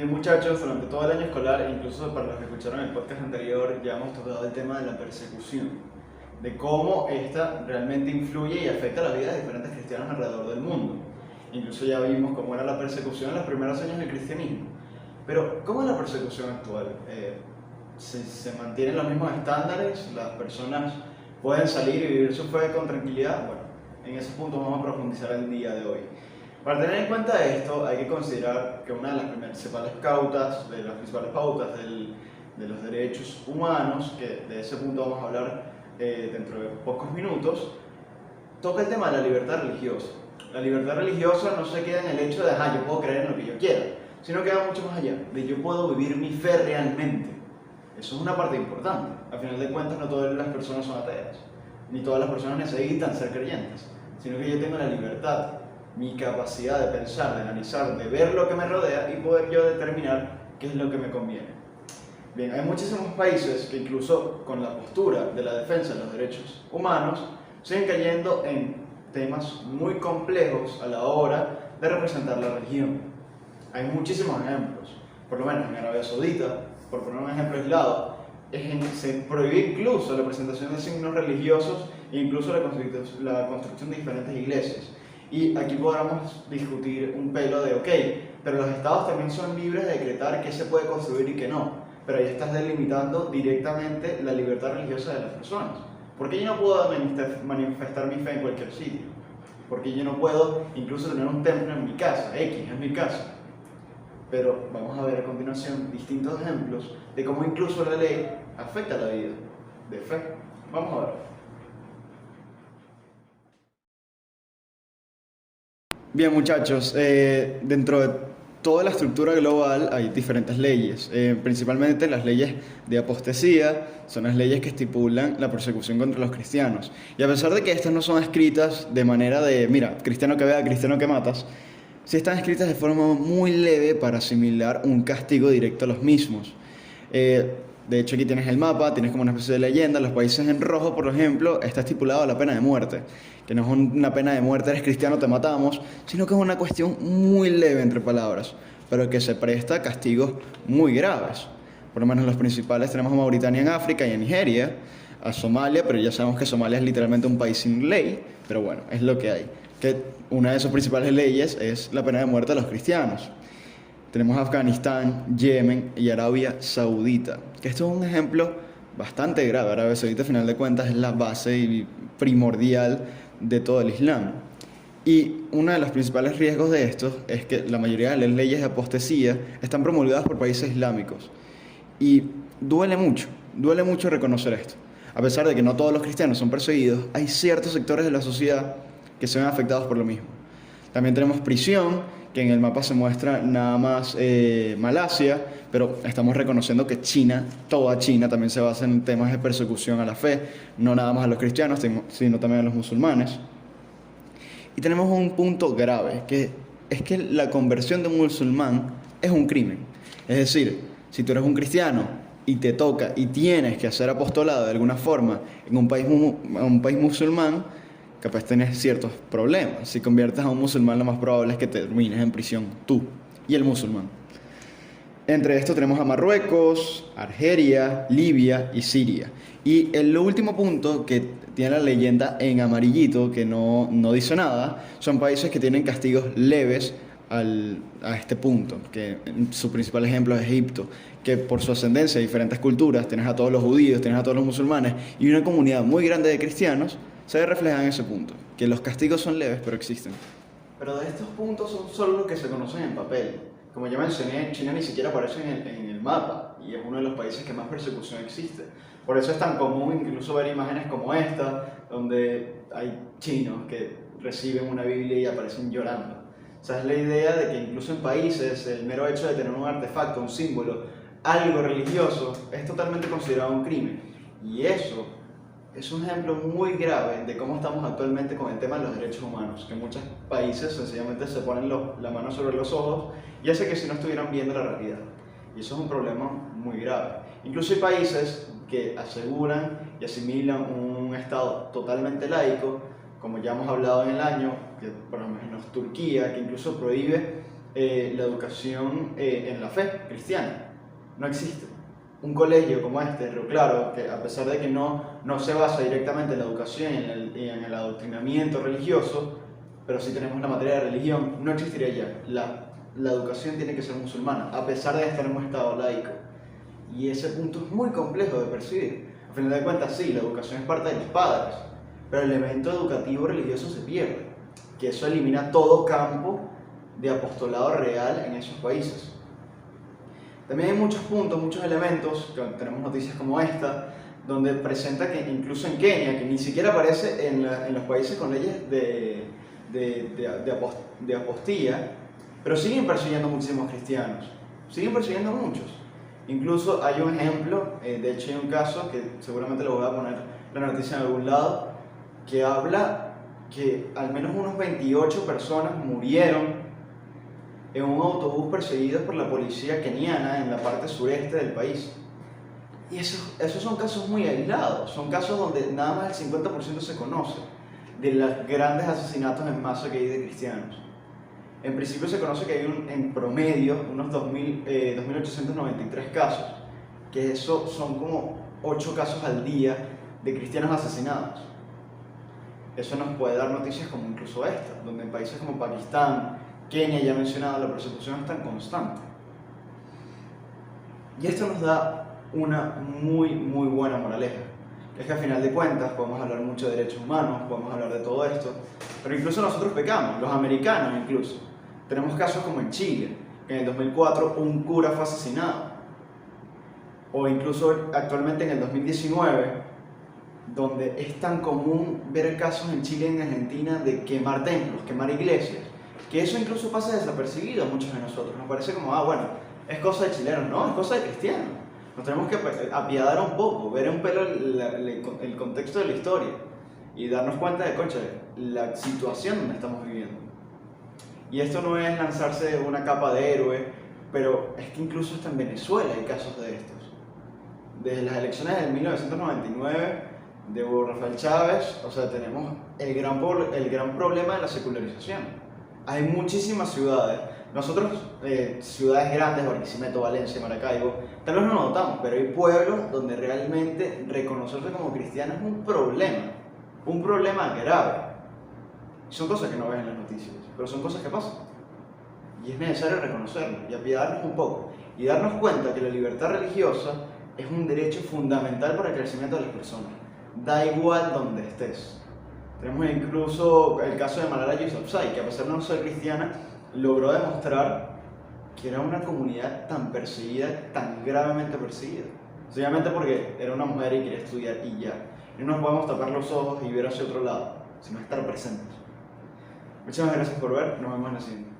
Bien, muchachos, durante todo el año escolar, e incluso para los que escucharon el podcast anterior, ya hemos tocado el tema de la persecución, de cómo esta realmente influye y afecta la vida de diferentes cristianos alrededor del mundo. Incluso ya vimos cómo era la persecución en los primeros años del cristianismo. Pero, ¿cómo es la persecución actual? ¿Se mantienen los mismos estándares? ¿Las personas pueden salir y vivir su fe con tranquilidad? Bueno, en ese punto vamos a profundizar el día de hoy. Para tener en cuenta esto, hay que considerar que una de las principales pautas de los derechos humanos, que de ese punto vamos a hablar dentro de pocos minutos, toca el tema de la libertad religiosa. La libertad religiosa no se queda en el hecho de, yo puedo creer en lo que yo quiera, sino que va mucho más allá, de yo puedo vivir mi fe realmente. Eso es una parte importante. Al final de cuentas, no todas las personas son ateas, ni todas las personas necesitan ser creyentes, sino que yo tengo la libertad, mi capacidad de pensar, de analizar, de ver lo que me rodea y poder yo determinar qué es lo que me conviene. Bien, hay muchísimos países que incluso con la postura de la defensa de los derechos humanos siguen cayendo en temas muy complejos a la hora de representar la religión. Hay muchísimos ejemplos, por lo menos en Arabia Saudita, por poner un ejemplo aislado, se prohíbe incluso la presentación de signos religiosos e incluso la construcción de diferentes iglesias. Y aquí podamos discutir un pelo de, pero los estados también son libres de decretar qué se puede construir y qué no, pero ahí estás delimitando directamente la libertad religiosa de las personas. ¿Por qué yo no puedo manifestar mi fe en cualquier sitio? ¿Por qué yo no puedo incluso tener un templo en mi casa? Es mi casa. Pero vamos a ver a continuación distintos ejemplos de cómo incluso la ley afecta la vida de fe. Vamos a ver. Bien, muchachos, dentro de toda la estructura global hay diferentes leyes, principalmente las leyes de apostasía son las leyes que estipulan la persecución contra los cristianos. Y a pesar de que estas no son escritas de manera de, mira, cristiano que vea, cristiano que matas, sí están escritas de forma muy leve para asimilar un castigo directo a los mismos. De hecho, aquí tienes el mapa, tienes como una especie de leyenda. Los países en rojo, por ejemplo, está estipulado la pena de muerte, que no es una pena de muerte, eres cristiano, te matamos, sino que es una cuestión muy leve, entre palabras, pero que se presta a castigos muy graves. Por lo menos los principales tenemos a Mauritania en África y a Nigeria, a Somalia, pero ya sabemos que Somalia es literalmente un país sin ley, pero bueno, es lo que hay. Que una de sus principales leyes es la pena de muerte a los cristianos. Tenemos Afganistán, Yemen y Arabia Saudita, que esto es un ejemplo bastante grave. Arabia Saudita, a final de cuentas, es la base primordial de todo el Islam. Y uno de los principales riesgos de esto es que la mayoría de las leyes de apostasía están promulgadas por países islámicos. Y duele mucho reconocer esto. A pesar de que no todos los cristianos son perseguidos, hay ciertos sectores de la sociedad que se ven afectados por lo mismo. También tenemos prisión, que en el mapa se muestra nada más Malasia, pero estamos reconociendo que China, toda China, también se basa en temas de persecución a la fe, no nada más a los cristianos, sino también a los musulmanes. Y tenemos un punto grave, que es que la conversión de un musulmán es un crimen. Es decir, si tú eres un cristiano y te toca y tienes que hacer apostolado de alguna forma en un país musulmán, capaz tenés ciertos problemas. Si conviertes a un musulmán, lo más probable es que termines en prisión tú y el musulmán. Entre esto tenemos a Marruecos, Argelia, Libia y Siria. Y el último punto que tiene la leyenda en amarillito, que no dice nada, son países que tienen castigos leves a este punto, que su principal ejemplo es Egipto, que por su ascendencia de diferentes culturas, tienes a todos los judíos, tienes a todos los musulmanes y una comunidad muy grande de cristianos, se ve reflejada en ese punto, que los castigos son leves pero existen. Pero de estos puntos son solo los que se conocen en papel. Como ya mencioné, China ni siquiera aparece en el mapa y es uno de los países que más persecución existe. Por eso es tan común incluso ver imágenes como esta, donde hay chinos que reciben una Biblia y aparecen llorando. O sea, es la idea de que incluso en países el mero hecho de tener un artefacto, un símbolo, algo religioso, es totalmente considerado un crimen. Y eso es un ejemplo muy grave de cómo estamos actualmente con el tema de los derechos humanos, que muchos países sencillamente se ponen la mano sobre los ojos y hace que si no estuvieran viendo la realidad. Y eso es un problema muy grave. Incluso hay países que aseguran y asimilan un Estado totalmente laico, como ya hemos hablado en el año, que por lo menos Turquía, que incluso prohíbe la educación en la fe cristiana. No existe. Un colegio como este, Río Claro, que a pesar de que no se basa directamente en la educación y en el adoctrinamiento religioso, pero sí tenemos la materia de religión, no existiría ya. La educación tiene que ser musulmana, a pesar de estar en un estado laico. Y ese punto es muy complejo de percibir. A final de cuentas, sí, la educación es parte de los padres, pero el elemento educativo religioso se pierde, que eso elimina todo campo de apostolado real en esos países. También hay muchos puntos, muchos elementos, que tenemos noticias como esta, donde presenta que incluso en Kenia, que ni siquiera aparece en los países con leyes de apostilla, pero siguen persiguiendo muchísimos cristianos, siguen persiguiendo muchos. Incluso hay un ejemplo, de hecho hay un caso, que seguramente lo voy a poner la noticia en algún lado, que habla que al menos unos 28 personas murieron en un autobús perseguidos por la policía keniana en la parte sureste del país. Y esos son casos muy aislados, son casos donde nada más el 50% se conoce de los grandes asesinatos en masa que hay de cristianos. En principio se conoce que hay en promedio unos 2.893 casos, que eso son como 8 casos al día de cristianos asesinados. Eso nos puede dar noticias como incluso esta, donde en países como Pakistán, Kenia, ya mencionado, la persecución es tan constante. Y esto nos da una muy buena moraleja. Es que al final de cuentas podemos hablar mucho de derechos humanos, podemos hablar de todo esto, pero incluso nosotros pecamos, los americanos incluso. Tenemos casos como en Chile, que en el 2004 un cura fue asesinado. O incluso actualmente en el 2019, donde es tan común ver casos en Chile y en Argentina de quemar templos, quemar iglesias, que eso incluso pasa desapercibido a muchos de nosotros. Nos parece como, bueno, es cosa de chilenos. No, es cosa de cristianos. Nos tenemos que apiadar un poco, ver un pelo el contexto de la historia y darnos cuenta de, concha, la situación donde estamos viviendo. Y esto no es lanzarse una capa de héroe, pero es que incluso hasta en Venezuela hay casos de estos. Desde las elecciones de 1999 de Hugo Rafael Chávez, o sea, tenemos el gran problema de la secularización. Hay muchísimas ciudades. Nosotros, ciudades grandes, Barquisimeto, Valencia, Maracaibo, tal vez no lo notamos, pero hay pueblos donde realmente reconocerse como cristiano es un problema grave. Son cosas que no ves en las noticias, pero son cosas que pasan. Y es necesario reconocerlo y apiadarnos un poco y darnos cuenta que la libertad religiosa es un derecho fundamental para el crecimiento de las personas. Da igual donde estés. Tenemos incluso el caso de Malala Yousafzai, que a pesar de no ser cristiana, logró demostrar que era una comunidad tan perseguida, tan gravemente perseguida. Sencillamente porque era una mujer y quería estudiar y ya. Y no nos podemos tapar los ojos y ver hacia otro lado, sino estar presentes. Muchas gracias por ver, nos vemos en la siguiente.